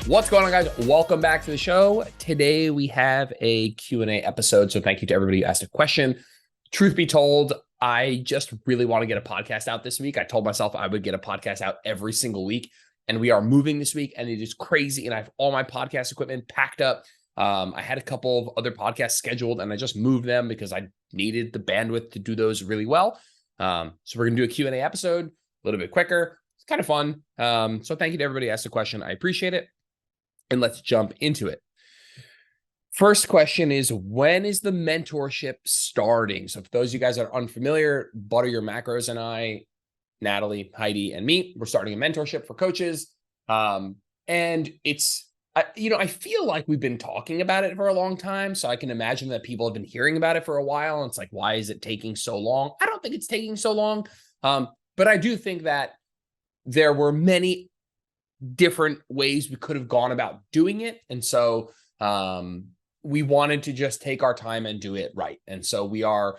What's going on, guys? Welcome back to the show. Today we have a Q&A episode, so thank you to everybody who asked a question. Truth be told, I just really want to get a podcast out this week. I told myself I would get a podcast out every single week, and we are moving this week, and it is crazy, and I have all my podcast equipment packed up. I had a couple of other podcasts scheduled, and I just moved them because I needed the bandwidth to do those really well. So we're going to do a Q&A episode a little bit quicker. It's kind of fun. So thank you to everybody who asked a question. I appreciate it. And let's jump into it. First question is, when is the mentorship starting? So for those of you guys that are unfamiliar, Butter Your Macros and I, Natalie, Heidi, and me, we're starting a mentorship for coaches. And it's, I feel like we've been talking about it for a long time. So I can imagine that people have been hearing about it for a while. And it's like, why is it taking so long? I don't think it's taking so long. But I do think that there were many different ways we could have gone about doing it. And so we wanted to just take our time and do it right. And so we have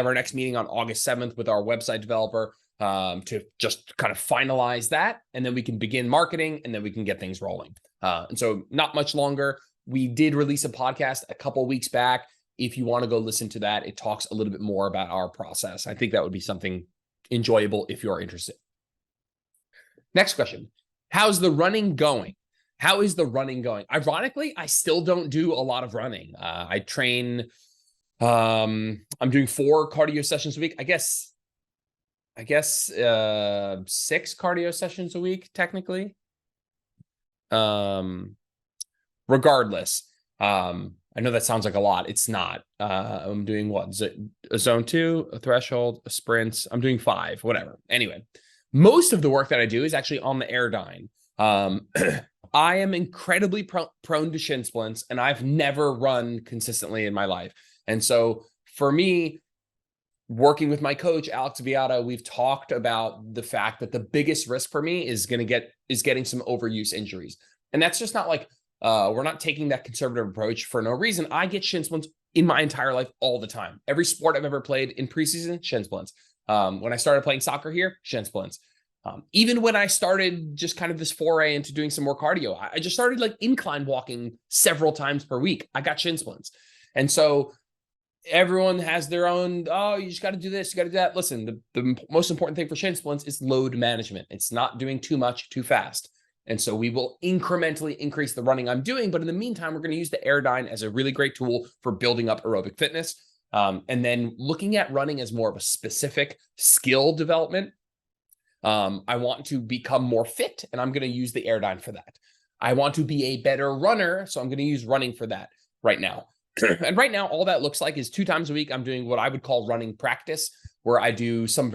our next meeting on August 7th with our website developer to just kind of finalize that. And then we can begin marketing and then we can get things rolling. And so not much longer. We did release a podcast a couple weeks back. If you want to go listen to that, it talks a little bit more about our process. I think that would be something enjoyable if you're interested. Next question. How's the running going? How is the running going? Ironically, I still don't do a lot of running. I train, I'm doing 4 cardio sessions a week. I guess 6 cardio sessions a week, technically. Regardless, I know that sounds like a lot. It's not. I'm doing what? Is it a zone 2, a threshold, a sprints? I'm doing 5, whatever. Anyway. Most of the work that I do is actually on the Airdyne. I am incredibly prone to shin splints, and I've never run consistently in my life. And so for me, working with my coach, Alex Viata, we've talked about the fact that the biggest risk for me is getting some overuse injuries. And that's just not like, we're not taking that conservative approach for no reason. I get shin splints in my entire life all the time. Every sport I've ever played in preseason, shin splints. When I started playing soccer here, shin splints. Even when I started just kind of this foray into doing some more cardio, I just started like incline walking several times per week. I got shin splints. And so everyone has their own, oh, you just got to do this, you got to do that. Listen, the most important thing for shin splints is load management. It's not doing too much too fast. And so we will incrementally increase the running I'm doing. But in the meantime, we're going to use the Airdyne as a really great tool for building up aerobic fitness. And then looking at running as more of a specific skill development. I want to become more fit, and I'm going to use the Airdyne for that. I want to be a better runner, so I'm going to use running for that right now. And right now, all that looks like is 2 times a week, I'm doing what I would call running practice, where I do some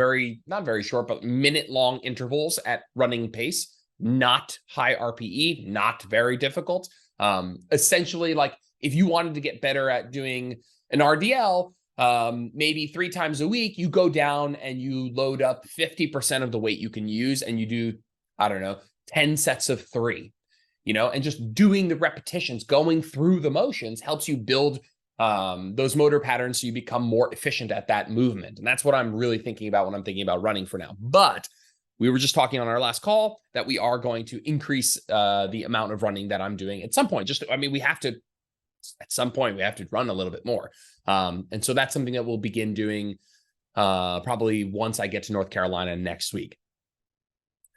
not very short, but minute-long intervals at running pace, not high RPE, not very difficult. Essentially, like if you wanted to get better at doing an RDL, maybe 3 times a week, you go down and you load up 50% of the weight you can use, and you do, 10 sets of 3, and just doing the repetitions, going through the motions helps you build those motor patterns so you become more efficient at that movement. And that's what I'm really thinking about when I'm thinking about running for now. But we were just talking on our last call that we are going to increase the amount of running that I'm doing at some point. At some point, we have to run a little bit more. And so that's something that we'll begin doing probably once I get to North Carolina next week.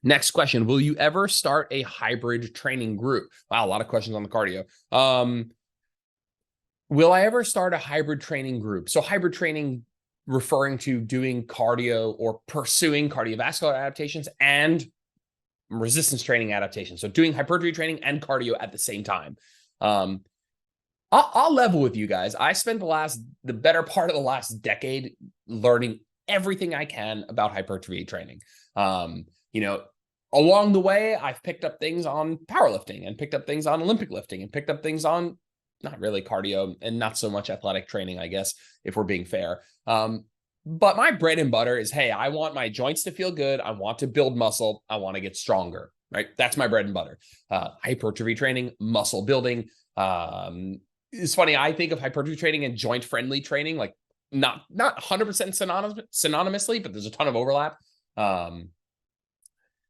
Next question, will you ever start a hybrid training group? Wow, a lot of questions on the cardio. Will I ever start a hybrid training group? So hybrid training referring to doing cardio or pursuing cardiovascular adaptations and resistance training adaptations. So doing hypertrophy training and cardio at the same time. I'll level with you guys. I spent the better part of the last decade learning everything I can about hypertrophy training. Along the way, I've picked up things on powerlifting and picked up things on Olympic lifting and picked up things on not really cardio and not so much athletic training, I guess, if we're being fair. But my bread and butter is, hey, I want my joints to feel good. I want to build muscle. I want to get stronger, right? That's my bread and butter. Hypertrophy training, muscle building. It's funny. I think of hypertrophy training and joint friendly training, like not 100% synonymously, but there's a ton of overlap.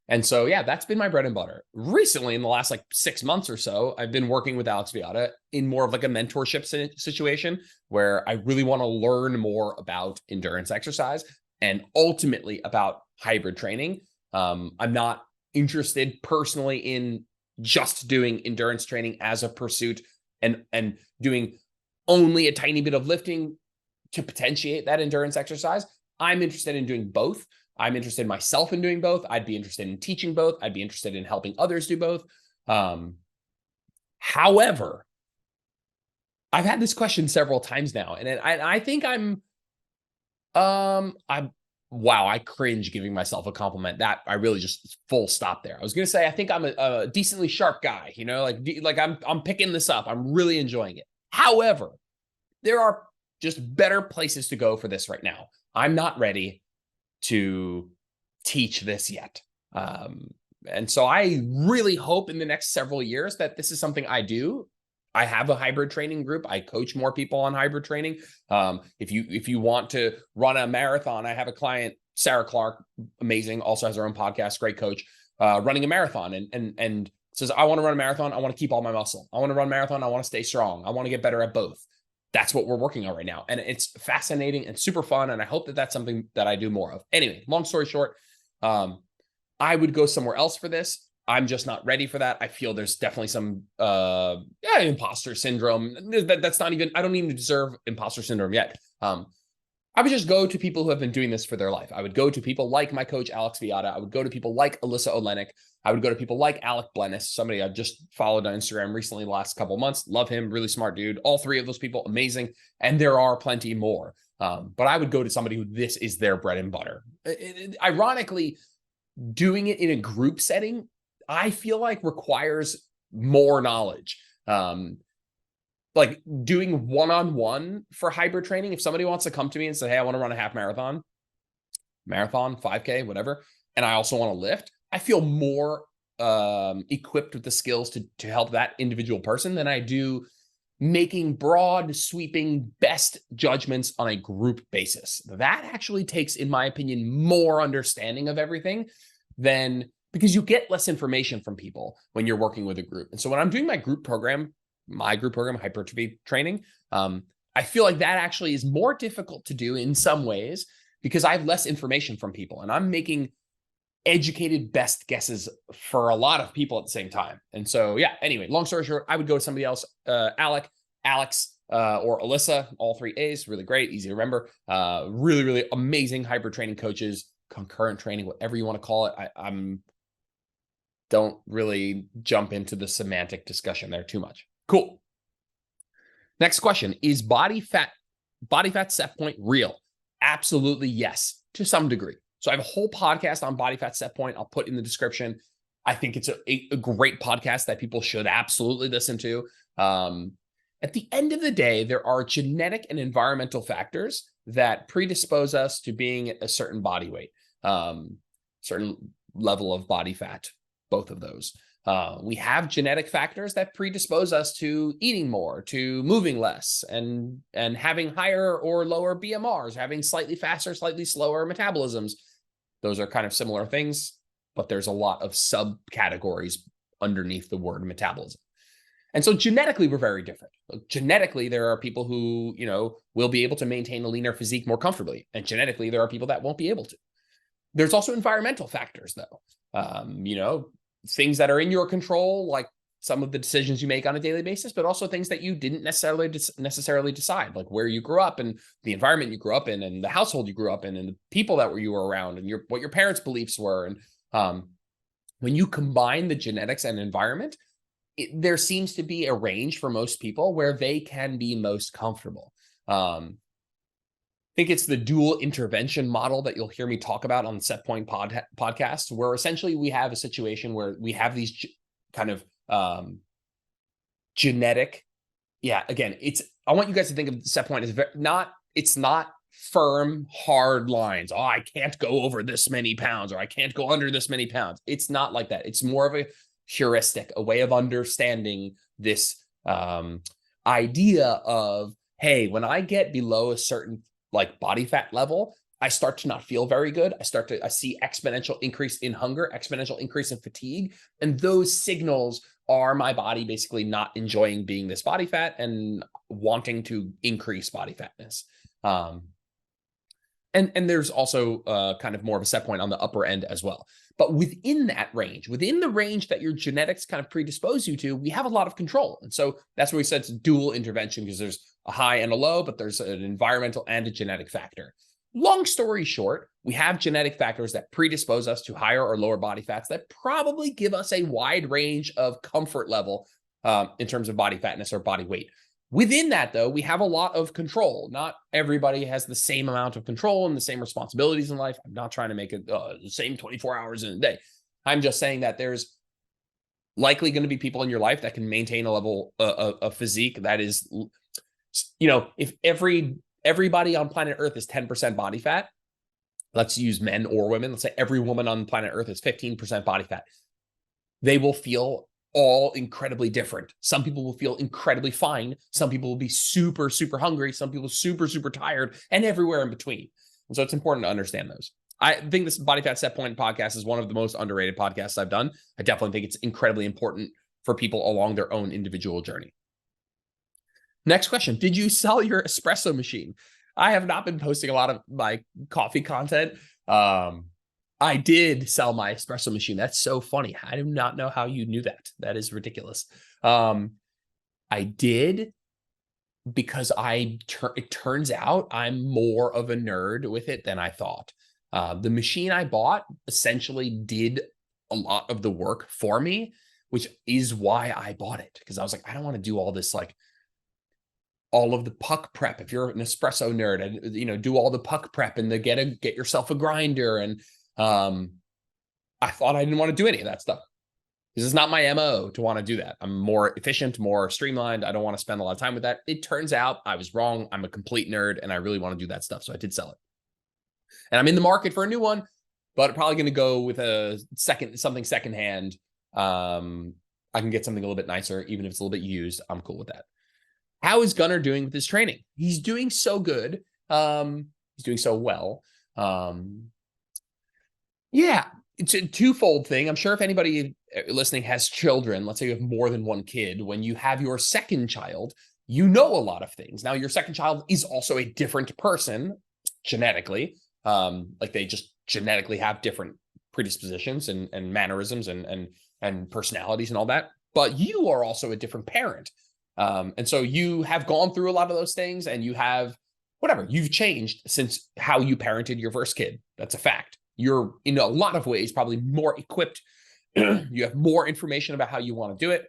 And so, yeah, that's been my bread and butter. Recently, in the last like 6 months or so, I've been working with Alex Viada in more of like a mentorship situation where I really want to learn more about endurance exercise and ultimately about hybrid training. I'm not interested personally in just doing endurance training as a pursuit and doing only a tiny bit of lifting to potentiate that endurance exercise. I'm interested in doing both. I'm interested myself in doing both. I'd be interested in teaching both. I'd be interested in helping others do both. However, I've had this question several times now, and I think wow, I cringe giving myself a compliment. That I really just full stop there. I was gonna say I think I'm a decently sharp guy, you know, like I'm picking this up. I'm really enjoying it. However, there are just better places to go for this right now. I'm not ready to teach this yet. And so I really hope in the next several years that this is something I do. I have a hybrid training group. I coach more people on hybrid training. If you want to run a marathon, I have a client, Sarah Clark, amazing, also has her own podcast, great coach, running a marathon and says, I want to run a marathon. I want to keep all my muscle. I want to run a marathon. I want to stay strong. I want to get better at both. That's what we're working on right now. And it's fascinating and super fun. And I hope that that's something that I do more of. Anyway, long story short, I would go somewhere else for this. I'm just not ready for that. I feel there's definitely some imposter syndrome. That's not even, I don't even deserve imposter syndrome yet. I would just go to people who have been doing this for their life. I would go to people like my coach, Alex Viada. I would go to people like Alyssa Olenek. I would go to people like Alec Blennis, somebody I've just followed on Instagram recently the last couple of months. Love him, really smart dude. All three of those people, amazing. And there are plenty more. But I would go to somebody who this is their bread and butter. Ironically, doing it in a group setting, I feel like requires more knowledge. Like doing one-on-one for hybrid training. If somebody wants to come to me and say, hey, I want to run a half marathon, 5K, whatever, and I also want to lift, I feel more equipped with the skills to help that individual person than I do making broad, sweeping, best judgments on a group basis. That actually takes, in my opinion, more understanding of everything than, because you get less information from people when you're working with a group. And so when I'm doing my group program, hypertrophy training, I feel like that actually is more difficult to do in some ways because I have less information from people and I'm making educated best guesses for a lot of people at the same time. And so, yeah, anyway, long story short, I would go to somebody else, Alex, or Alyssa, all three A's, really great, easy to remember, really, really amazing hybrid training coaches, concurrent training, whatever you want to call it. I'm don't really jump into the semantic discussion there too much. Cool. Next question, is body fat set point real? Absolutely yes, to some degree. So I have a whole podcast on body fat set point. I'll put in the description. I think it's a great podcast that people should absolutely listen to. At the end of the day, there are genetic and environmental factors that predispose us to being a certain body weight, certain level of body fat, both of those. We have genetic factors that predispose us to eating more, to moving less, and having higher or lower BMRs, having slightly faster, slightly slower metabolisms. Those are kind of similar things, but there's a lot of subcategories underneath the word metabolism. And so genetically, we're very different. Genetically, there are people who, will be able to maintain a leaner physique more comfortably. And genetically, there are people that won't be able to. There's also environmental factors, though. Things that are in your control, like some of the decisions you make on a daily basis, but also things that you didn't necessarily decide, like where you grew up and the environment you grew up in and the household you grew up in and the people that you were around and what your parents' beliefs were. And when you combine the genetics and environment, there seems to be a range for most people where they can be most comfortable. I think it's the dual intervention model that you'll hear me talk about on the Set Point podcast, where essentially we have a situation where we have these kind of genetic. Yeah, again, I want you guys to think of Set Point as it's not firm, hard lines. Oh, I can't go over this many pounds or I can't go under this many pounds. It's not like that. It's more of a heuristic, a way of understanding this idea of, hey, when I get below a certain body fat level, I start to not feel very good. I see exponential increase in hunger, exponential increase in fatigue. And those signals are my body basically not enjoying being this body fat and wanting to increase body fatness. And there's also kind of more of a set point on the upper end as well. But within that range, within the range that your genetics kind of predispose you to, we have a lot of control. And so that's why we said it's dual intervention, because there's a high and a low, but there's an environmental and a genetic factor. Long story short, we have genetic factors that predispose us to higher or lower body fats that probably give us a wide range of comfort level in terms of body fatness or body weight. Within that, though, we have a lot of control. Not everybody has the same amount of control and the same responsibilities in life. I'm not trying to make it the same 24 hours in a day. I'm just saying that there's likely going to be people in your life that can maintain a level of physique that is, if everybody on planet Earth is 10% body fat, let's use men or women. Let's say every woman on planet Earth is 15% body fat. They will feel all incredibly different. Some people will feel incredibly fine. Some people will be super, super hungry. Some people super, super tired, and everywhere in between. And so it's important to understand those. I think this Body Fat Set Point podcast is one of the most underrated podcasts I've done. I definitely think it's incredibly important for people along their own individual journey. Next question. Did you sell your espresso machine? I have not been posting a lot of my coffee content. I did sell my espresso machine. That's so funny. I do not know how you knew that. That is ridiculous. I did because it turns out I'm more of a nerd with it than I thought. The machine I bought essentially did a lot of the work for me, which is why I bought it. Because I was like, I don't want to do all this, like all of the puck prep. If you're an espresso nerd, and do all the puck prep and get yourself a grinder. And I thought I didn't want to do any of that stuff. This is not my MO to want to do that. I'm more efficient, more streamlined. I don't want to spend a lot of time with that. It turns out I was wrong. I'm a complete nerd and I really want to do that stuff. So I did sell it. And I'm in the market for a new one, but probably going to go with something secondhand. I can get something a little bit nicer, even if it's a little bit used. I'm cool with that. How is Gunnar doing with his training? He's doing so good. He's doing so well. Yeah, it's a twofold thing. I'm sure if anybody listening has children, let's say you have more than one kid, when you have your second child, you know a lot of things. Now, your second child is also a different person genetically. Like they just genetically have different predispositions and mannerisms and personalities and all that. But you are also a different parent. And so you have gone through a lot of those things, and you've changed since how you parented your first kid. That's a fact. You're in a lot of ways probably more equipped. You have more information about how you want to do it.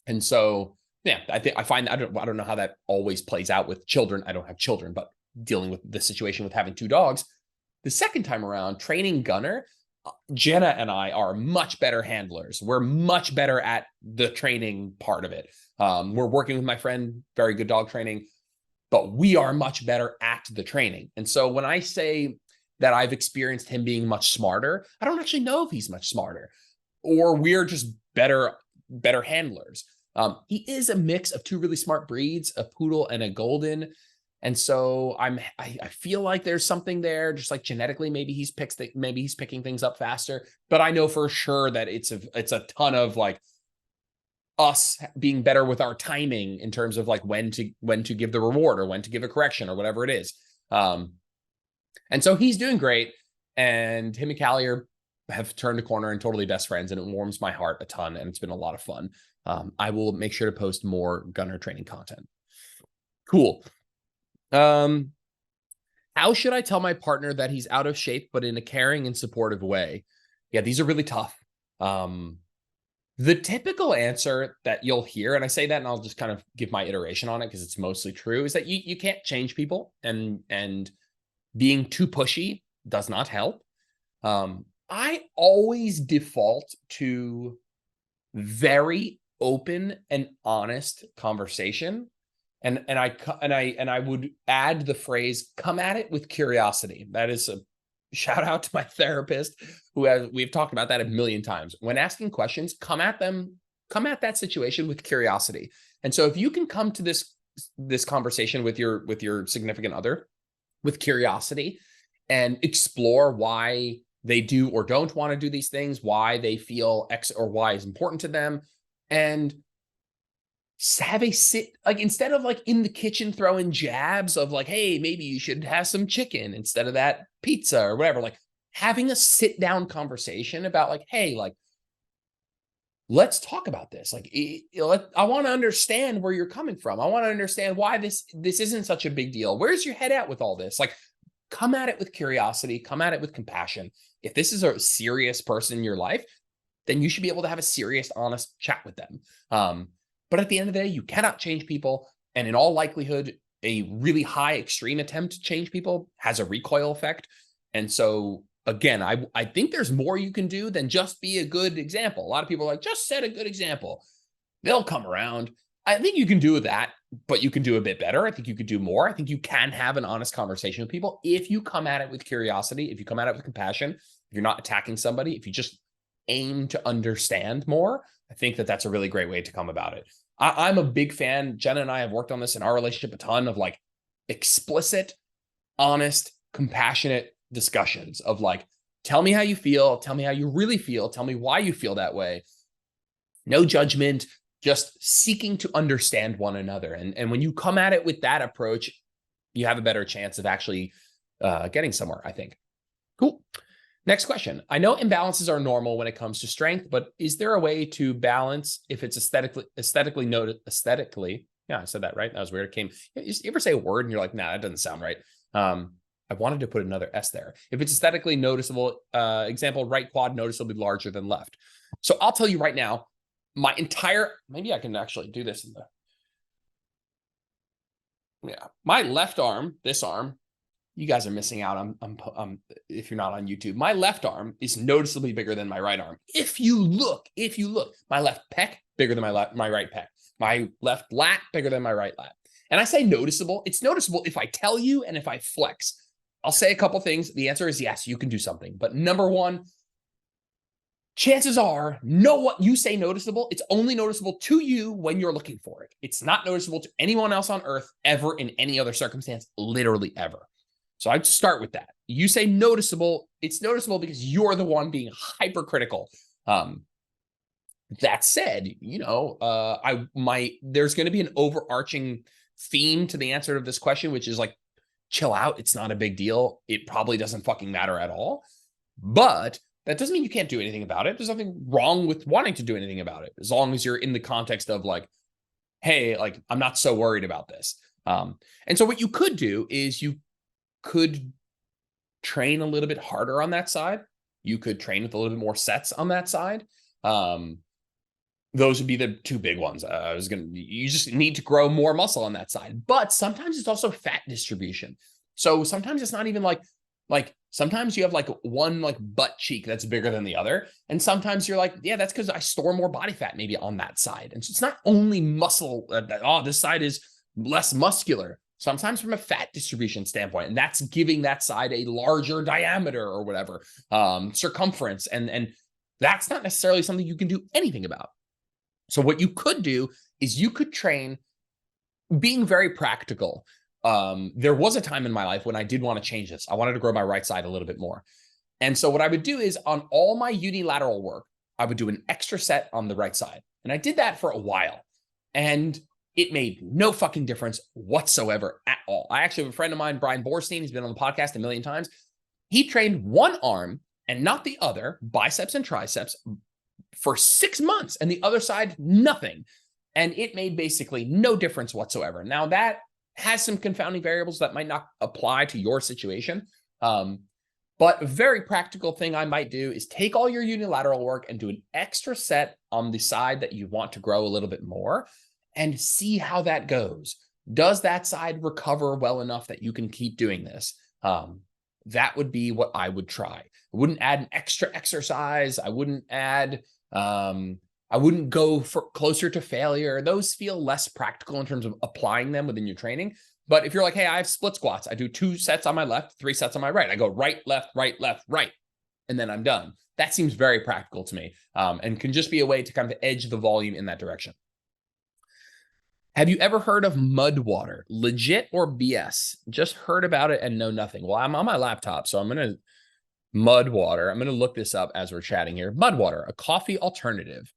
And so, yeah, I find I don't know how that always plays out with children. I don't have children, but dealing with the situation with having two dogs, the second time around training Gunnar, Jenna and I are much better handlers. We're much better at the training part of it. We're working with my friend, very good dog training, but we are much better at the training. And so when I say that I've experienced him being much smarter, I don't actually know if he's much smarter, or we're just better handlers. He is a mix of two really smart breeds, a poodle and a golden. And so I feel like there's something there, just like genetically, maybe he's picking things up faster, but I know for sure that it's a ton of like us being better with our timing in terms of like when to give the reward or when to give a correction or whatever it is. And so he's doing great, and him and Callie have turned a corner and totally best friends, and it warms my heart a ton, and it's been a lot of fun. I will make sure to post more Gunnar training content. Cool. How should I tell my partner that he's out of shape, but in a caring and supportive way? Yeah, these are really tough. The typical answer that you'll hear, and I say that and I'll just kind of give my iteration on it because it's mostly true, is that you can't change people, and being too pushy does not help. I always default to very open and honest conversation. And I would add the phrase, come at it with curiosity. That is a shout out to my therapist we've talked about that a million times. When asking questions, come at that situation with curiosity. And so if you can come to this conversation with your significant other with curiosity and explore why they do or don't want to do these things, why they feel X or Y is important to them, and have a sit, like, instead of like in the kitchen throwing jabs of like, hey, maybe you should have some chicken instead of that pizza or whatever, like having a sit down conversation about like, hey, like, let's talk about this. Like, I want to understand where you're coming from. I want to understand why this isn't such a big deal. Where's your head at with all this? Like, come at it with curiosity, come at it with compassion. If this is a serious person in your life, then you should be able to have a serious, honest chat with them. But at the end of the day, you cannot change people. And in all likelihood, a really high extreme attempt to change people has a recoil effect. And so again, I think there's more you can do than just be a good example. A lot of people are like, just set a good example. They'll come around. I think you can do that, but you can do a bit better. I think you could do more. I think you can have an honest conversation with people if you come at it with curiosity, if you come at it with compassion, if you're not attacking somebody, if you just aim to understand more. I think that that's a really great way to come about it. I'm a big fan. Jenna and I have worked on this in our relationship a ton of like explicit, honest, compassionate discussions of like, tell me how you feel, tell me how you really feel, tell me why you feel that way. No judgment, just seeking to understand one another. And when you come at it with that approach, you have a better chance of actually getting somewhere, I think. Cool. Next question. I know imbalances are normal when it comes to strength, but is there a way to balance if it's aesthetically noted? Yeah, I said that right. That was weird. It came. You ever say a word and you're like, nah, that doesn't sound right. I wanted to put another S there. If it's aesthetically noticeable, example, right quad noticeably larger than left. So I'll tell you right now, maybe I can actually do this in my left arm, this arm, you guys are missing out. If you're not on YouTube, my left arm is noticeably bigger than my right arm. If you look, my left pec bigger than my right pec, my left lat bigger than my right lat. And I say noticeable. It's noticeable if I tell you and if I flex. I'll say a couple things. The answer is yes, you can do something. But number one, chances are, know what you say noticeable. It's only noticeable to you when you're looking for it. It's not noticeable to anyone else on earth ever in any other circumstance, literally ever. So I'd start with that. You say noticeable, it's noticeable because you're the one being hypercritical. That said, there's going to be an overarching theme to the answer to this question, which is like, chill out. It's not a big deal. It probably doesn't fucking matter at all. But that doesn't mean you can't do anything about it. There's nothing wrong with wanting to do anything about it, as long as you're in the context of like, hey, like, I'm not so worried about this. And so what you could do is you could train a little bit harder on that side. You could train with a little bit more sets on that side. Those would be the two big ones. You just need to grow more muscle on that side. But sometimes it's also fat distribution. So sometimes it's not even like sometimes you have like one like butt cheek that's bigger than the other. And sometimes you're like, yeah, that's because I store more body fat maybe on that side. And so it's not only muscle, this side is less muscular. Sometimes from a fat distribution standpoint, and that's giving that side a larger diameter or whatever, circumference. And that's not necessarily something you can do anything about. So what you could do is you could train being very practical. There was a time in my life when I did want to change this. I wanted to grow my right side a little bit more. And so what I would do is on all my unilateral work, I would do an extra set on the right side. And I did that for a while. And it made no fucking difference whatsoever at all. I actually have a friend of mine, Brian Borstein, he's been on the podcast a million times. He trained one arm and not the other, biceps and triceps, for 6 months, and the other side, nothing. And it made basically no difference whatsoever. Now that has some confounding variables that might not apply to your situation. But a very practical thing I might do is take all your unilateral work and do an extra set on the side that you want to grow a little bit more and see how that goes. Does that side recover well enough that you can keep doing this? That would be what I would try. I wouldn't add an extra exercise. I wouldn't go for closer to failure. Those feel less practical in terms of applying them within your training. But if you're like, hey, I have split squats. I do 2 sets on my left, 3 sets on my right. I go right, left, right, left, right, and then I'm done. That seems very practical to me, and can just be a way to kind of edge the volume in that direction. Have you ever heard of mud water? Legit or BS? Just heard about it and know nothing. Well, I'm on my laptop, so I'm going to mud water. I'm going to look this up as we're chatting here. Mud water, a coffee alternative.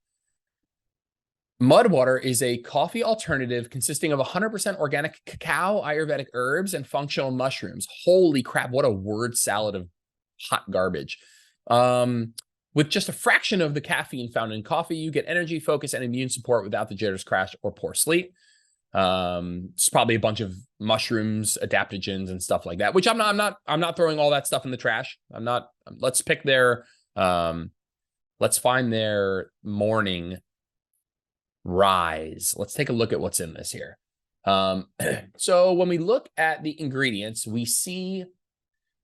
Mud water is a coffee alternative consisting of 100% organic cacao, Ayurvedic herbs, and functional mushrooms. Holy crap, what a word salad of hot garbage. With just a fraction of the caffeine found in coffee, you get energy, focus, and immune support without the jitters, crash, or poor sleep. It's probably a bunch of mushrooms, adaptogens, and stuff like that, which I'm not throwing all that stuff in the trash. Let's pick their, let's find their morning rise. Let's take a look at what's in this here. So when we look at the ingredients, we see,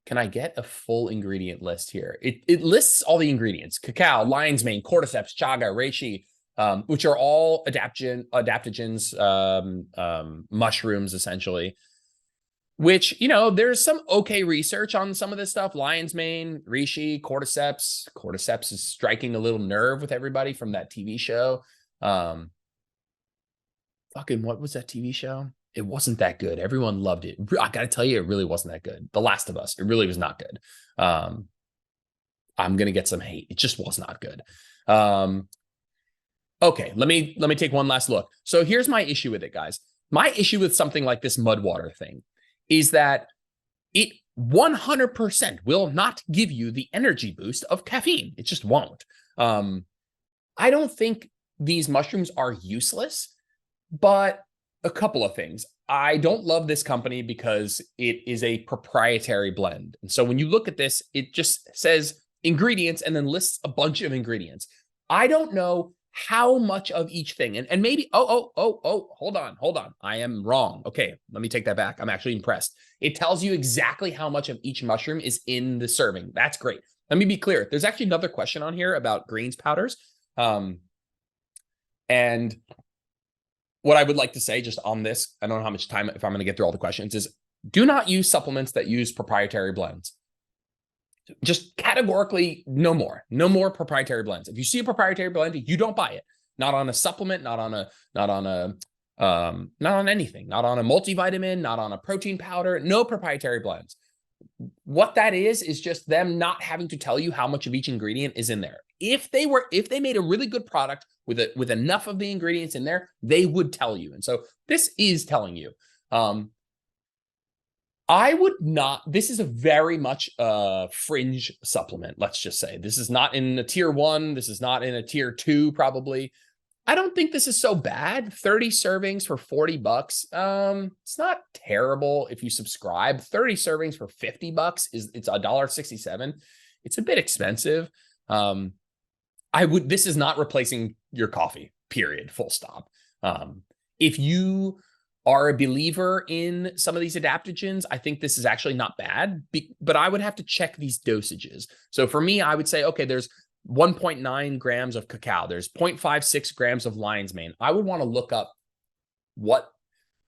can I get a full ingredient list here? It lists all the ingredients: cacao, lion's mane, cordyceps, chaga, reishi, which are all adaptogens, mushrooms, essentially, which, there's some okay research on some of this stuff. Lion's mane, reishi, cordyceps. Cordyceps is striking a little nerve with everybody from that TV show. What was that TV show? It wasn't that good. Everyone loved it. I gotta tell you, it really wasn't that good. The Last of Us, it really was not good. I'm gonna get some hate. It just was not good. Okay, let me take one last look. So here's my issue with it, guys. My issue with something like this mud water thing is that it 100% will not give you the energy boost of caffeine. It just won't. I don't think these mushrooms are useless, but a couple of things. I don't love this company because it is a proprietary blend. And so when you look at this, it just says ingredients and then lists a bunch of ingredients. I don't know how much of each thing. And maybe, hold on. I am wrong. Okay, let me take that back. I'm actually impressed. It tells you exactly how much of each mushroom is in the serving. That's great. Let me be clear. There's actually another question on here about greens powders. And what I would like to say just on this, I don't know how much time, if I'm going to get through all the questions, is do not use supplements that use proprietary blends. Just categorically, no more proprietary blends. If you see a proprietary blend, you don't buy it. Not on a supplement, not on anything, not on a multivitamin, not on a protein powder, no proprietary blends. What that is just them not having to tell you how much of each ingredient is in there. If they made a really good product with enough of the ingredients in there, they would tell you. And so this is telling you. I would not, this is a very much fringe supplement, let's just say. This is not in a tier 1. This is not in a tier 2, probably. I don't think this is so bad. 30 servings for $40. It's not terrible if you subscribe. 30 servings for $50 it's $1.67. It's a bit expensive. This is not replacing your coffee, period, full stop. If you are a believer in some of these adaptogens, I think this is actually not bad, but I would have to check these dosages. So for me, I would say, okay, there's 1.9 grams of cacao. There's 0.56 grams of lion's mane. I would want to look up what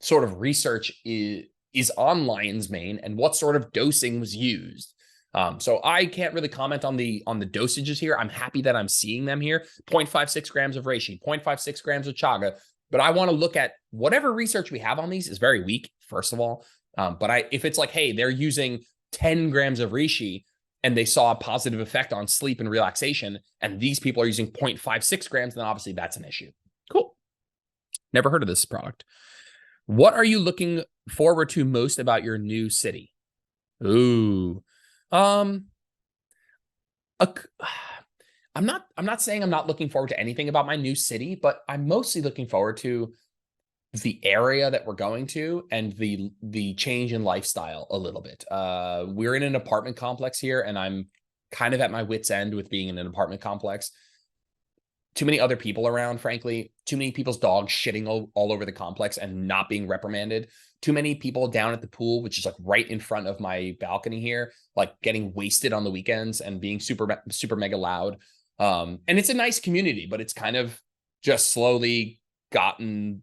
sort of research is on lion's mane and what sort of dosing was used. So I can't really comment on the dosages here. I'm happy that I'm seeing them here. 0.56 grams of reishi, 0.56 grams of chaga. But I want to look at whatever research we have on these is very weak, first of all. But if it's like, hey, they're using 10 grams of reishi and they saw a positive effect on sleep and relaxation, and these people are using 0.56 grams, then obviously that's an issue. Cool. Never heard of this product. What are you looking forward to most about your new city? Ooh. I'm not saying I'm not looking forward to anything about my new city, but I'm mostly looking forward to the area that we're going to and the change in lifestyle a little bit. We're in an apartment complex here, and I'm kind of at my wit's end with being in an apartment complex. Too many other people around, frankly. Too many people's dogs shitting all over the complex and not being reprimanded. Too many people down at the pool, which is like right in front of my balcony here, like getting wasted on the weekends and being super mega loud. And it's a nice community, but it's kind of just slowly gotten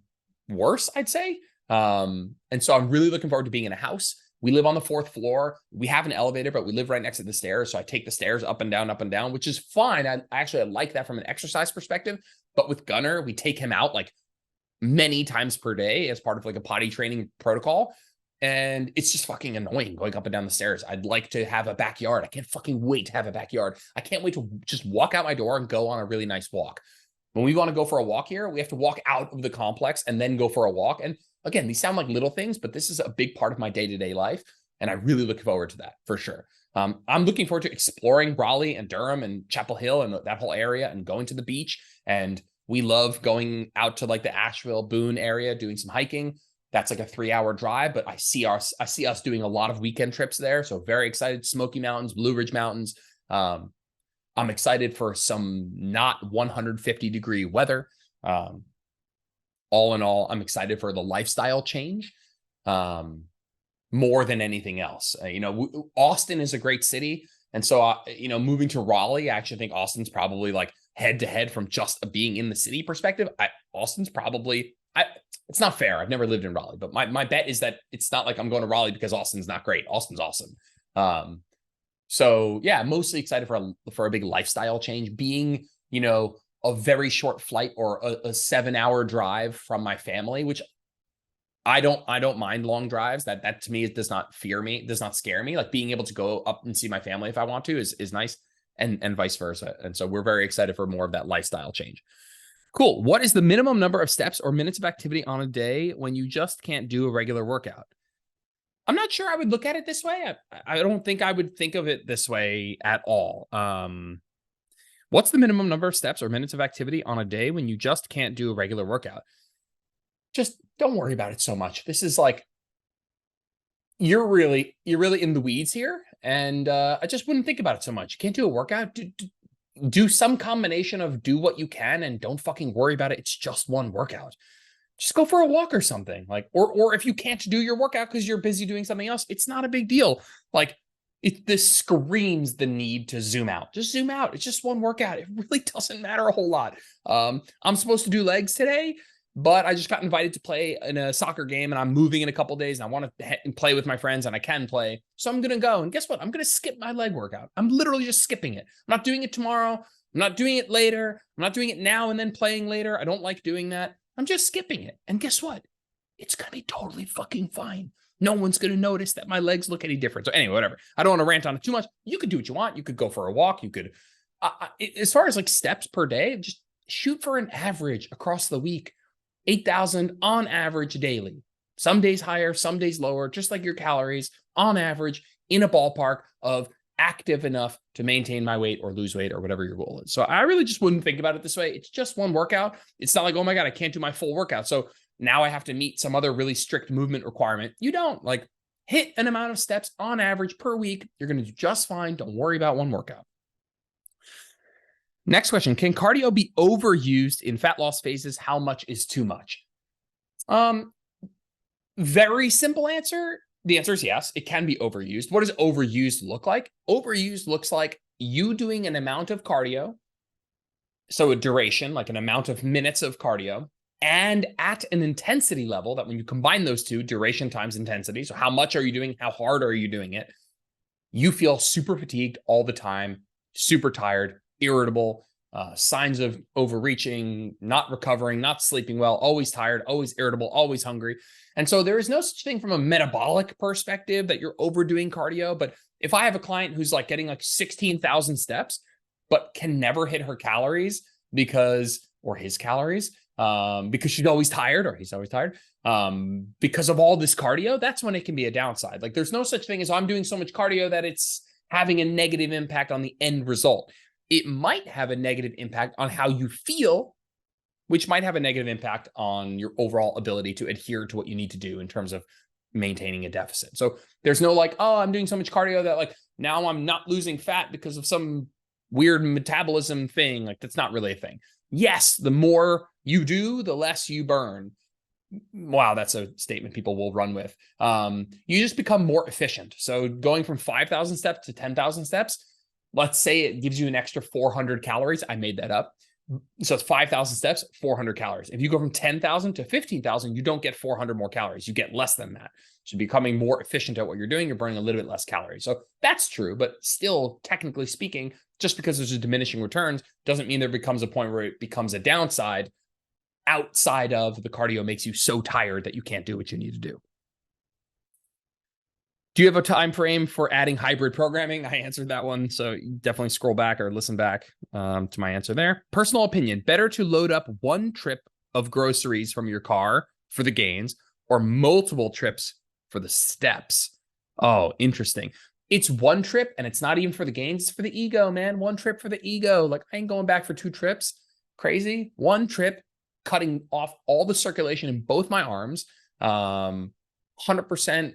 worse, I'd say. And so I'm really looking forward to being in a house. We live on the 4th floor. We have an elevator, but we live right next to the stairs. So I take the stairs up and down, which is fine. I like that from an exercise perspective. But with Gunner, we take him out like many times per day as part of like a potty training protocol. And it's just fucking annoying going up and down the stairs. I'd like to have a backyard. I can't fucking wait to have a backyard. I can't wait to just walk out my door and go on a really nice walk. When we want to go for a walk here, we have to walk out of the complex and then go for a walk. And again, these sound like little things, but this is a big part of my day-to-day life. And I really look forward to that for sure. I'm looking forward to exploring Raleigh and Durham and Chapel Hill and that whole area and going to the beach. And we love going out to like the Asheville, Boone area, doing some hiking. That's like a 3-hour drive, but I see us doing a lot of weekend trips there. So very excited. Smoky Mountains, Blue Ridge Mountains. I'm excited for some not 150-degree weather. All in all, I'm excited for the lifestyle change more than anything else. Austin is a great city. And so, moving to Raleigh, I actually think Austin's probably like head to head from just being in the city perspective. Austin's probably, it's not fair. I've never lived in Raleigh, but my bet is that it's not like I'm going to Raleigh because Austin's not great. Austin's awesome. So yeah, mostly excited for a big lifestyle change, being, a very short flight or a 7-hour drive from my family, which I don't mind long drives. That to me does not scare me. Like being able to go up and see my family if I want to is nice, and vice versa. And so we're very excited for more of that lifestyle change. Cool. What is the minimum number of steps or minutes of activity on a day when you just can't do a regular workout? I'm not sure I would look at it this way. I don't think I would think of it this way at all. What's the minimum number of steps or minutes of activity on a day when you just can't do a regular workout? Just don't worry about it so much. This is like, you're really in the weeds here. And I just wouldn't think about it so much. You can't do a workout. Do some combination of do what you can and don't fucking worry about it. It's just one workout. Just go for a walk or something. Like, or if you can't do your workout because you're busy doing something else, it's not a big deal. Like, this screams the need to zoom out. Just zoom out. It's just one workout. It really doesn't matter a whole lot. I'm supposed to do legs today, but I just got invited to play in a soccer game and I'm moving in a couple days and I want to play with my friends and I can play. So I'm going to go. And guess what? I'm going to skip my leg workout. I'm literally just skipping it. I'm not doing it tomorrow. I'm not doing it later. I'm not doing it now and then playing later. I don't like doing that. I'm just skipping it. And guess what? It's going to be totally fucking fine. No one's going to notice that my legs look any different. So anyway, whatever. I don't want to rant on it too much. You could do what you want. You could go for a walk. You could, as far as like steps per day, just shoot for an average across the week. 8,000 on average daily. Some days higher, some days lower, just like your calories on average in a ballpark of active enough to maintain my weight or lose weight or whatever your goal is. So I really just wouldn't think about it this way. It's just one workout. It's not like, oh my God, I can't do my full workout. So now I have to meet some other really strict movement requirement. You don't. Like, hit an amount of steps on average per week. You're going to do just fine. Don't worry about one workout. Next question. Can cardio be overused in fat loss phases? How much is too much? Very simple answer. The answer is yes, it can be overused. What does overused look like? Overused looks like you doing an amount of cardio, so a duration, like an amount of minutes of cardio, and at an intensity level that when you combine those two, duration times intensity, so how much are you doing, how hard are you doing it, you feel super fatigued all the time, super tired, irritable, signs of overreaching, not recovering, not sleeping well, always tired, always irritable, always hungry. And so there is no such thing from a metabolic perspective that you're overdoing cardio. But if I have a client who's like getting like 16,000 steps, but can never hit her calories because she's always tired or he's always tired, because of all this cardio, that's when it can be a downside. Like, there's no such thing as I'm doing so much cardio that it's having a negative impact on the end result. It might have a negative impact on how you feel, which might have a negative impact on your overall ability to adhere to what you need to do in terms of maintaining a deficit. So there's no like, oh, I'm doing so much cardio that like now I'm not losing fat because of some weird metabolism thing. Like, that's not really a thing. Yes, the more you do, the less you burn. Wow, that's a statement people will run with. You just become more efficient. So going from 5,000 steps to 10,000 steps, let's say it gives you an extra 400 calories. I made that up. So it's 5,000 steps, 400 calories. If you go from 10,000 to 15,000, you don't get 400 more calories. You get less than that. So becoming more efficient at what you're doing, you're burning a little bit less calories. So that's true, but still, technically speaking, just because there's a diminishing returns doesn't mean there becomes a point where it becomes a downside. outside of the cardio makes you so tired that you can't do what you need to do. Do you have a time frame for adding hybrid programming? I answered that one, so definitely scroll back or listen back to my answer there. Personal opinion, better to load up one trip of groceries from your car for the gains or multiple trips for the steps? Oh, interesting. It's one trip and it's not even for the gains, it's for the ego, man. One trip for the ego. Like, I ain't going back for 2 trips. Crazy. One trip, cutting off all the circulation in both my arms, 100%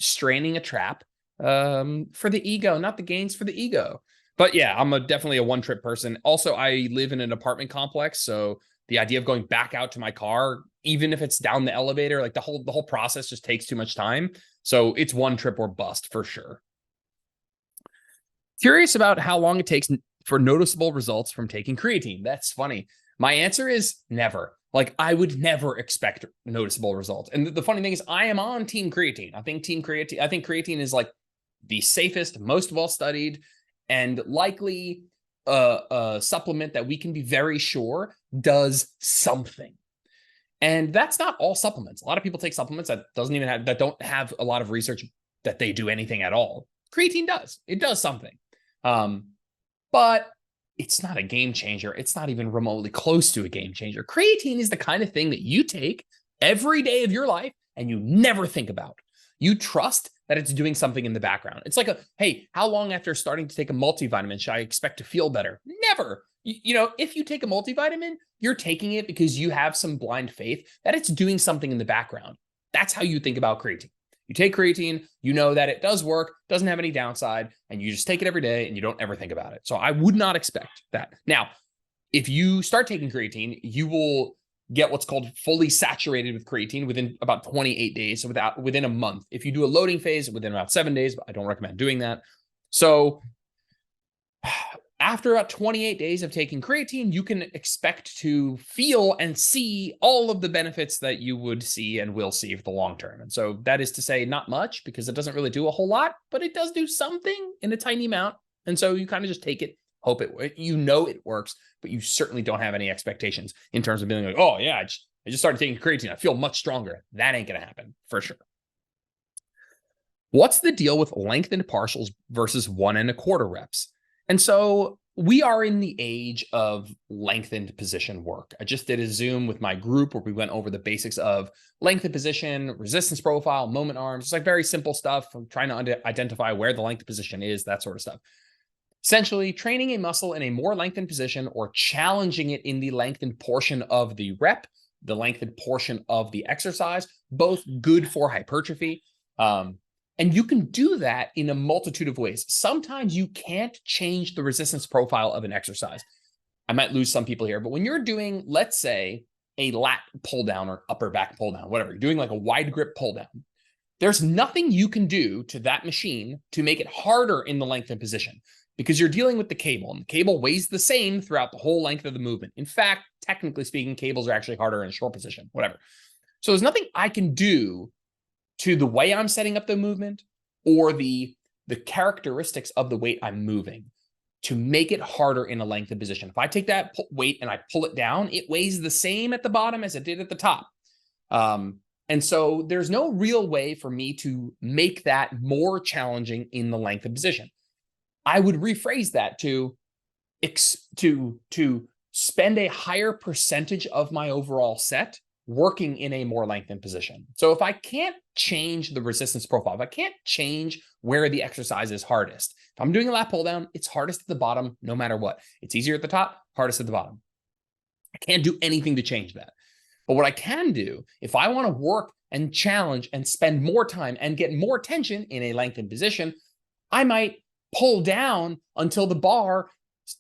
straining a trap for the ego, not the gains, for the ego. But yeah, I'm definitely a one-trip person. Also, I live in an apartment complex, so the idea of going back out to my car, even if it's down the elevator, like the whole process just takes too much time. So it's one trip or bust for sure. Curious about how long it takes for noticeable results from taking creatine. That's funny. My answer is never. Like, I would never expect noticeable results. And the funny thing is, I am on team creatine. I think creatine is like the safest, most well-studied, and likely a supplement that we can be very sure does something. And that's not all supplements. A lot of people take supplements that don't have a lot of research that they do anything at all. Creatine does. It does something. But it's not a game changer. It's not even remotely close to a game changer. Creatine is the kind of thing that you take every day of your life and you never think about. You trust that it's doing something in the background. It's like hey, how long after starting to take a multivitamin should I expect to feel better? Never. You know, if you take a multivitamin, you're taking it because you have some blind faith that it's doing something in the background. That's how you think about creatine. You take creatine, you know that it does work, doesn't have any downside, and you just take it every day and you don't ever think about it. So I would not expect that. Now, if you start taking creatine, you will get what's called fully saturated with creatine within about 28 days. So within a month. If you do a loading phase, within about 7 days, but I don't recommend doing that. So after about 28 days of taking creatine, you can expect to feel and see all of the benefits that you would see and will see for the long term. And so that is to say, not much, because it doesn't really do a whole lot, but it does do something in a tiny amount. And so you kind of just take it, hope it works, but you certainly don't have any expectations in terms of being like, oh yeah, I just started taking creatine, I feel much stronger. That ain't gonna happen for sure. What's the deal with lengthened partials versus 1 1/4 reps? And so we are in the age of lengthened position work. I just did a Zoom with my group where we went over the basics of lengthened position, resistance profile, moment arms. It's like very simple stuff. I'm trying to identify where the lengthened position is, that sort of stuff. Essentially, training a muscle in a more lengthened position or challenging it in the lengthened portion of the rep, the lengthened portion of the exercise, both good for hypertrophy. And you can do that in a multitude of ways. Sometimes you can't change the resistance profile of an exercise. I might lose some people here, but when you're doing, let's say, a lat pull down or upper back pull down, whatever, you're doing like a wide grip pull down, there's nothing you can do to that machine to make it harder in the lengthened position because you're dealing with the cable, and the cable weighs the same throughout the whole length of the movement. In fact, technically speaking, cables are actually harder in a short position, whatever. So there's nothing I can do to the way I'm setting up the movement or the characteristics of the weight I'm moving to make it harder in a lengthened position. If I take that weight and I pull it down, it weighs the same at the bottom as it did at the top. And so there's no real way for me to make that more challenging in the lengthened position. I would rephrase that to spend a higher percentage of my overall set working in a more lengthened position. So if I can't change the resistance profile, if I can't change where the exercise is hardest, if I'm doing a lat pull down, it's hardest at the bottom no matter what. It's easier at the top, hardest at the bottom. I can't do anything to change that. But what I can do, if I want to work and challenge and spend more time and get more tension in a lengthened position, I might pull down until the bar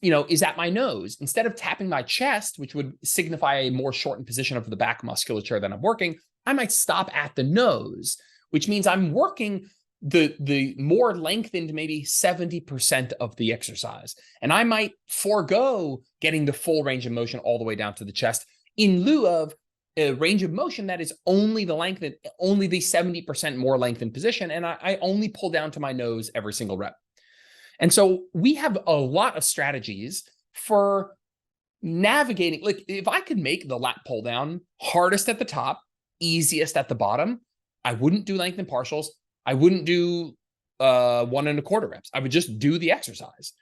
is at my nose. Instead of tapping my chest, which would signify a more shortened position of the back musculature that I'm working, I might stop at the nose, which means I'm working the more lengthened, maybe 70% of the exercise. And I might forego getting the full range of motion all the way down to the chest in lieu of a range of motion that is only the 70% more lengthened position. And I only pull down to my nose every single rep. And so we have a lot of strategies for navigating, like if I could make the lat pull down hardest at the top, easiest at the bottom, I wouldn't do length and partials. I wouldn't do 1.25 reps. I would just do the exercise.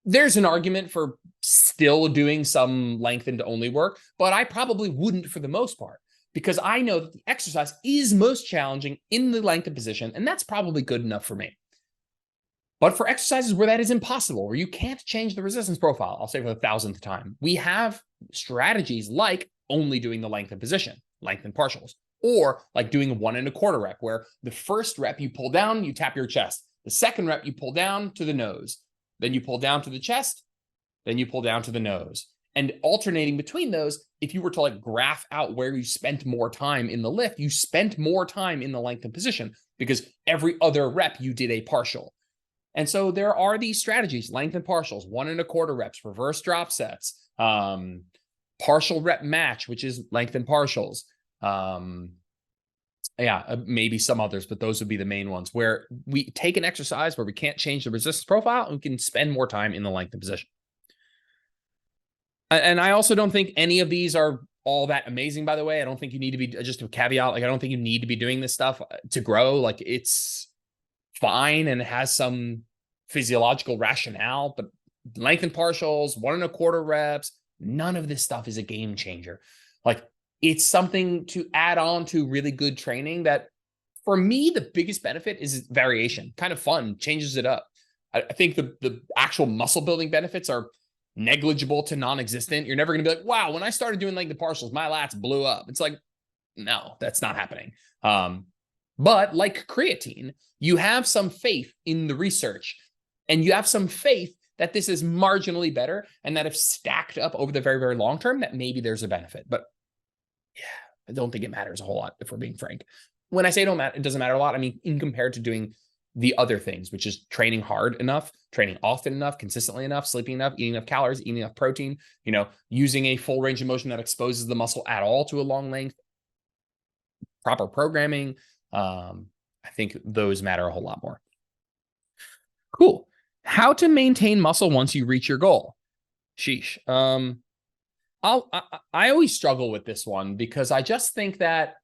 There's an argument for still doing some lengthened only work, but I probably wouldn't for the most part, because I know that the exercise is most challenging in the lengthened position, and that's probably good enough for me. But for exercises where that is impossible, where you can't change the resistance profile, I'll say for the 1,000th time, we have strategies like only doing the lengthened position, lengthened partials, or like doing a 1.25 rep, where the first rep you pull down, you tap your chest. The second rep you pull down to the nose. Then you pull down to the chest, then you pull down to the nose. And alternating between those, if you were to like graph out where you spent more time in the lift, you spent more time in the lengthened position because every other rep you did a partial. And so there are these strategies, lengthened partials, 1.25 reps, reverse drop sets, partial rep match, which is lengthened partials. Maybe some others, but those would be the main ones, where we take an exercise where we can't change the resistance profile and we can spend more time in the lengthened position. And I also don't think any of these are all that amazing, by the way. I don't think you need to be, just a caveat, like I don't think you need to be doing this stuff to grow. Like it's fine and it has some physiological rationale, but lengthened partials, 1.25 reps, none of this stuff is a game changer. Like it's something to add on to really good training that, for me, the biggest benefit is variation, kind of fun, changes it up. I think the actual muscle building benefits are negligible to non-existent. You're never going to be like, wow, when I started doing like the partials, my lats blew up. It's like, no, that's not happening. But like creatine, you have some faith in the research and you have some faith that this is marginally better and that if stacked up over the very, very long term, that maybe there's a benefit. But yeah, I don't think it matters a whole lot, if we're being frank. When I say it doesn't matter a lot, I mean, in compared to doing the other things, which is training hard enough, training often enough, consistently enough, sleeping enough, eating enough calories, eating enough protein, using a full range of motion that exposes the muscle at all to a long length, proper programming. I think those matter a whole lot more. Cool. How to maintain muscle once you reach your goal. Sheesh. I always struggle with this one because I just think that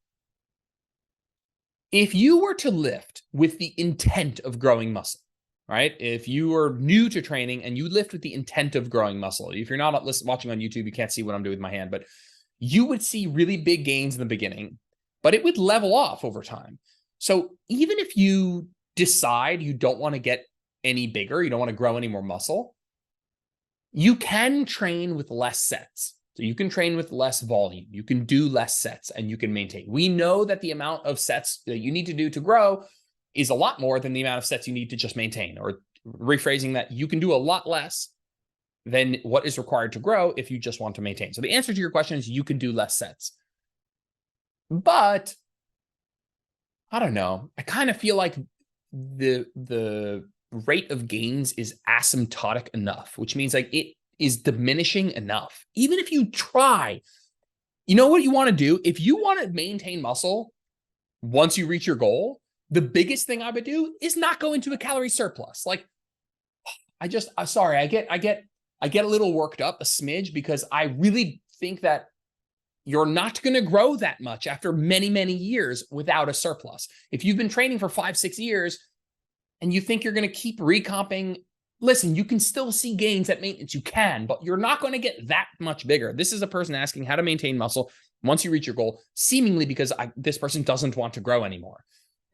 if you were to lift with the intent of growing muscle, right? If you are new to training and you lift with the intent of growing muscle, if you're not watching on YouTube, you can't see what I'm doing with my hand, but you would see really big gains in the beginning, but it would level off over time. So even if you decide you don't want to get any bigger, you don't want to grow any more muscle, you can train with less sets. So you can train with less volume, you can do less sets, and you can maintain. We know that the amount of sets that you need to do to grow is a lot more than the amount of sets you need to just maintain, or rephrasing that, you can do a lot less than what is required to grow if you just want to maintain. So the answer to your question is you can do less sets. But I don't know. I kind of feel like the rate of gains is asymptotic enough, which means like it is diminishing enough. Even if you try, you know what you want to do? If you want to maintain muscle once you reach your goal, the biggest thing I would do is not go into a calorie surplus. Like I get a little worked up a smidge because I really think that you're not going to grow that much after many, many years without a surplus. If you've been training for 5-6 years and you think you're going to keep recomping, listen, you can still see gains at maintenance. You can, but you're not going to get that much bigger. This is a person asking how to maintain muscle once you reach your goal, seemingly because this person doesn't want to grow anymore.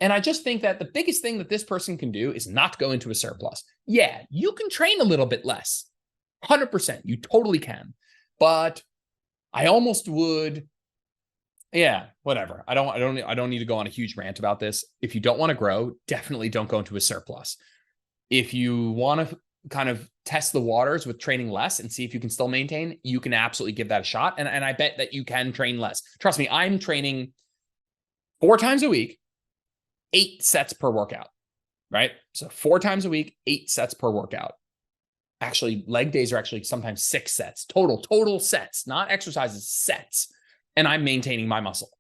And I just think that the biggest thing that this person can do is not go into a surplus. Yeah, you can train a little bit less. 100%. You totally can. But I almost would, yeah, whatever. I don't need to go on a huge rant about this. If you don't want to grow, definitely don't go into a surplus. If you want to kind of test the waters with training less and see if you can still maintain, you can absolutely give that a shot. And I bet that you can train less. Trust me, I'm training 4 times a week, 8 sets per workout, right? So 4 times a week, 8 sets per workout. Actually, leg days are actually sometimes 6 sets, total sets, not exercises, sets. And I'm maintaining my muscle.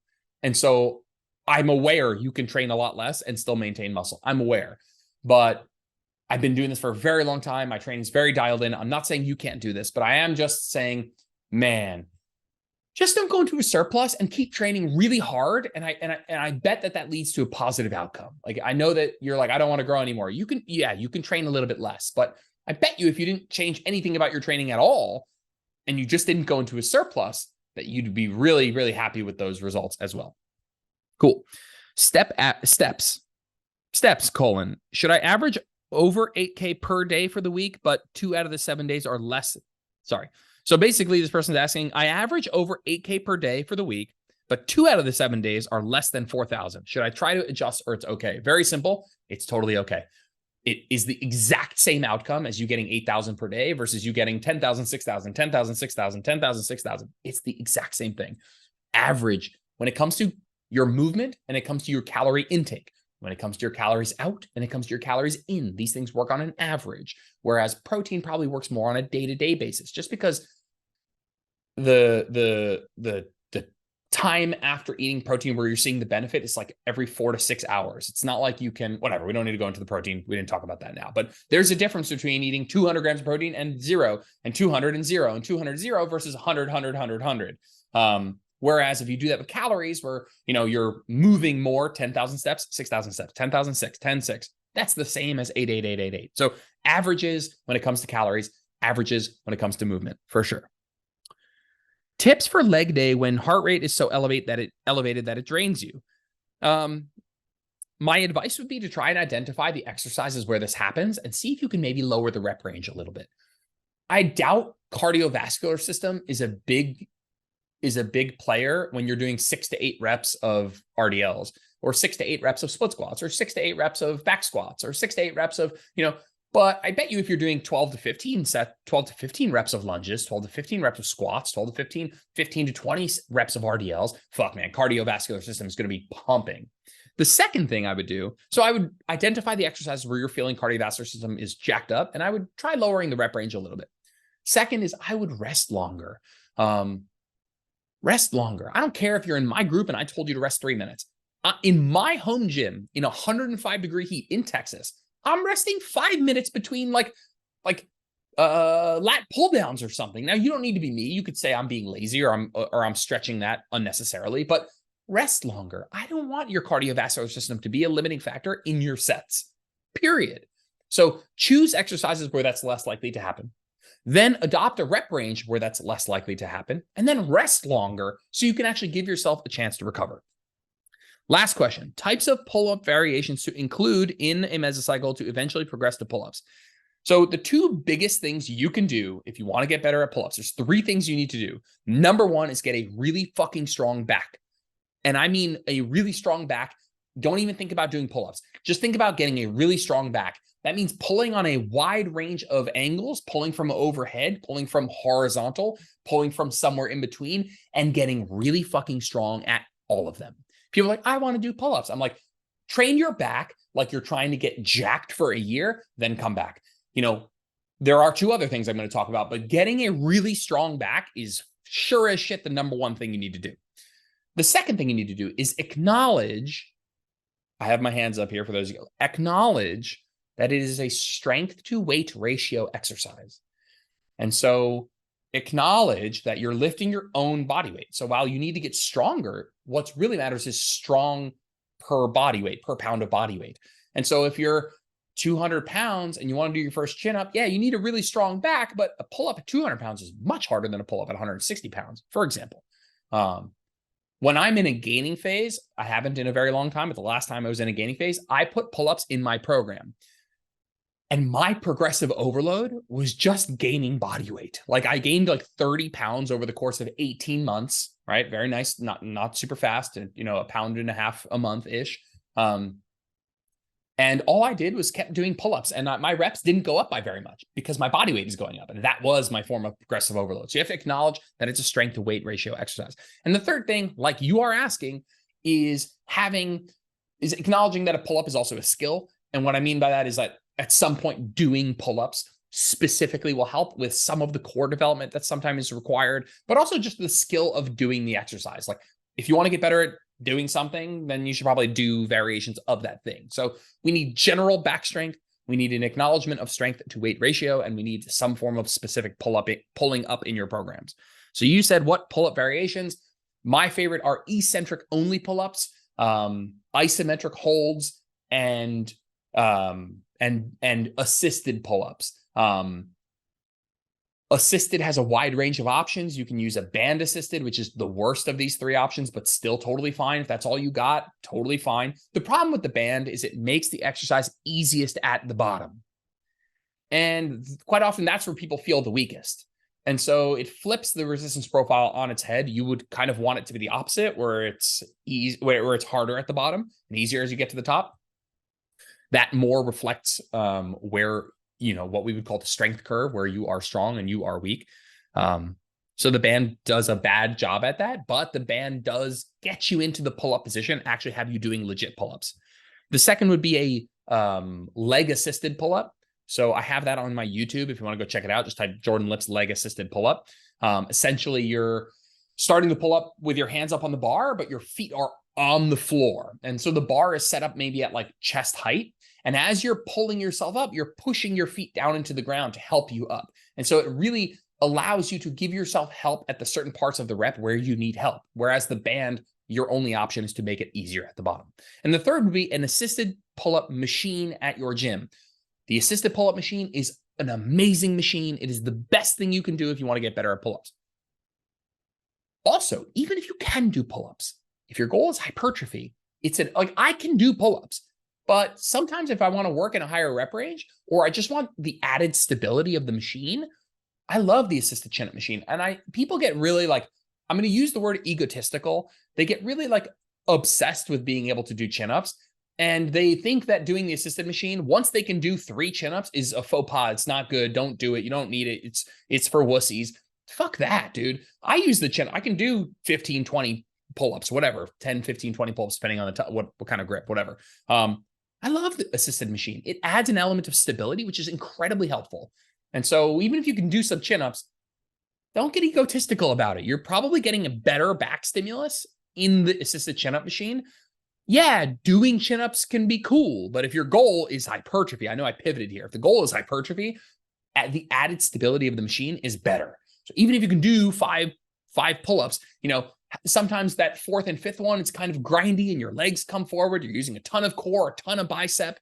And so I'm aware you can train a lot less and still maintain muscle. I'm aware, but I've been doing this for a very long time. My training's very dialed in. I'm not saying you can't do this, but I am just saying, man, just don't go into a surplus and keep training really hard. And I bet that leads to a positive outcome. Like, I know that you're like, I don't want to grow anymore. You can train a little bit less, but I bet you if you didn't change anything about your training at all, and you just didn't go into a surplus, that you'd be really, really happy with those results as well. Cool. Steps, should I average over 8K per day for the week, but 2 out of the 7 days are less? Sorry. So basically this person's asking, I average over 8K per day for the week, but 2 out of the 7 days are less than 4,000. Should I try to adjust or it's okay? Very simple. It's totally okay. It is the exact same outcome as you getting 8,000 per day versus you getting 10,000, 6,000, 10,000, 6,000, 10,000, 6,000. It's the exact same thing. Average when it comes to your movement and it comes to your calorie intake, when it comes to your calories out and it comes to your calories in, these things work on an average, whereas protein probably works more on a day-to-day basis, just because the time after eating protein where you're seeing the benefit is like every 4 to 6 hours. It's not like you can, whatever, we don't need to go into the protein. We didn't talk about that now, but there's a difference between eating 200 grams of protein and 0 and 200 and 0 and 200, 0 versus 100, 100, 100, 100. Whereas if you do that with calories where, you're moving more, 10,000 steps, 6,000 steps, 10,000, 6, 10, 6, that's the same as 8, 8, 8, 8, 8. So averages when it comes to calories, averages when it comes to movement, for sure. Tips for leg day when heart rate is so elevated that it drains you. My advice would be to try and identify the exercises where this happens and see if you can maybe lower the rep range a little bit. I doubt cardiovascular system is a big player when you're doing 6 to 8 reps of RDLs or 6 to 8 reps of split squats or 6 to 8 reps of back squats or 6 to 8 reps of, but I bet you if you're doing 12 to 15 reps of lunges, 12 to 15 reps of squats, 12 to 15 to 20 reps of RDLs, fuck man, cardiovascular system is going to be pumping. The second thing I would do, so I would identify the exercises where you're feeling cardiovascular system is jacked up, and I would try lowering the rep range a little bit. Second is I would rest longer. Rest longer. I don't care if you're in my group and I told you to rest 3 minutes. In my home gym in 105-degree heat in Texas, I'm resting 5 minutes between lat pull downs or something. Now you don't need to be me. You could say I'm being lazy or I'm stretching that unnecessarily, but rest longer. I don't want your cardiovascular system to be a limiting factor in your sets, period. So choose exercises where that's less likely to happen. Then adopt a rep range where that's less likely to happen, and then rest longer so you can actually give yourself a chance to recover. Last question, types of pull-up variations to include in a mesocycle to eventually progress to pull-ups. So the 2 biggest things you can do if you want to get better at pull-ups, there's 3 things you need to do. Number 1 is get a really fucking strong back. And I mean a really strong back. Don't even think about doing pull-ups. Just think about getting a really strong back. That means pulling on a wide range of angles, pulling from overhead, pulling from horizontal, pulling from somewhere in between, and getting really fucking strong at all of them. People are like, I want to do pull-ups. I'm like, train your back like you're trying to get jacked for a year, then come back. There are 2 other things I'm going to talk about, but getting a really strong back is sure as shit the number 1 thing you need to do. The second thing you need to do is acknowledge, I have my hands up here for those of you, acknowledge that it is a strength to weight ratio exercise. And so acknowledge that you're lifting your own body weight. So while you need to get stronger, what really matters is strong per body weight, per pound of body weight. And so if you're 200 pounds and you want to do your first chin up, yeah, you need a really strong back, but a pull up at 200 pounds is much harder than a pull up at 160 pounds, for example. When I'm in a gaining phase, I haven't in a very long time, but the last time I was in a gaining phase, I put pull-ups in my program. And my progressive overload was just gaining body weight. Like I gained like 30 pounds over the course of 18 months, right? Very nice, not super fast, and 1.5 pounds a month-ish. And all I did was kept doing pull-ups, and my reps didn't go up by very much because my body weight is going up. And that was my form of progressive overload. So you have to acknowledge that it's a strength to weight ratio exercise. And the third thing, like you are asking, is acknowledging that a pull-up is also a skill. And what I mean by that is that at some point doing pull-ups specifically will help with some of the core development that sometimes is required, but also just the skill of doing the exercise. Like if you want to get better at doing something, then you should probably do variations of that thing. So we need general back strength. We need an acknowledgement of strength to weight ratio, and we need some form of specific pulling up in your programs. So you said what pull-up variations? My favorite are eccentric only pull-ups, isometric holds, and assisted pull-ups. Assisted has a wide range of options. You can use a band assisted, which is the worst of these three options, but still totally fine. If that's all you got, totally fine. The problem with the band is it makes the exercise easiest at the bottom. And quite often that's where people feel the weakest. And so it flips the resistance profile on its head. You would kind of want it to be the opposite, where it's easy, where it's harder at the bottom and easier as you get to the top. That more reflects where, what we would call the strength curve, where you are strong and you are weak. So the band does a bad job at that, but the band does get you into the pull-up position, actually have you doing legit pull-ups. The second would be a leg-assisted pull-up. So I have that on my YouTube. If you want to go check it out, just type Jordan Lips leg-assisted pull-up. Essentially, you're starting the pull-up with your hands up on the bar, but your feet are on the floor. And so the bar is set up maybe at like chest height. And as you're pulling yourself up, you're pushing your feet down into the ground to help you up. And so it really allows you to give yourself help at the certain parts of the rep where you need help. Whereas the band, your only option is to make it easier at the bottom. And the third would be an assisted pull-up machine at your gym. The assisted pull-up machine is an amazing machine. It is the best thing you can do if you want to get better at pull-ups. Also, even if you can do pull-ups, if your goal is hypertrophy, I can do pull-ups. But sometimes if I want to work in a higher rep range, or I just want the added stability of the machine, I love the assisted chin-up machine. And people get really I'm going to use the word egotistical. They get really obsessed with being able to do chin-ups. And they think that doing the assisted machine, once they can do 3 chin-ups, is a faux pas. It's not good. Don't do it. You don't need it. It's for wussies. Fuck that, dude. I use the chin. I can do 15, 20 pull-ups, whatever, 10, 15, 20 pull-ups, depending on what kind of grip, whatever. I love the assisted machine. It adds an element of stability, which is incredibly helpful. And so even if you can do some chin-ups, don't get egotistical about it. You're probably getting a better back stimulus in the assisted chin-up machine. Yeah, doing chin-ups can be cool, but if your goal is hypertrophy, I know I pivoted here. If the goal is hypertrophy, the added stability of the machine is better. So even if you can do five pull-ups, sometimes that 4th and 5th one, it's kind of grindy and your legs come forward. You're using a ton of core, a ton of bicep.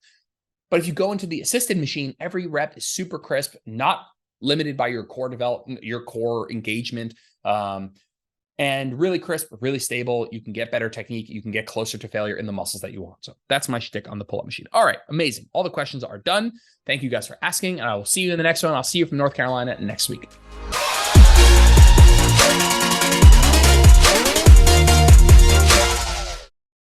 But if you go into the assisted machine, every rep is super crisp, not limited by your core development, your core engagement, and really crisp, really stable. You can get better technique. You can get closer to failure in the muscles that you want. So that's my shtick on the pull-up machine. All right, amazing. All the questions are done. Thank you guys for asking, and I will see you in the next one. I'll see you from North Carolina next week.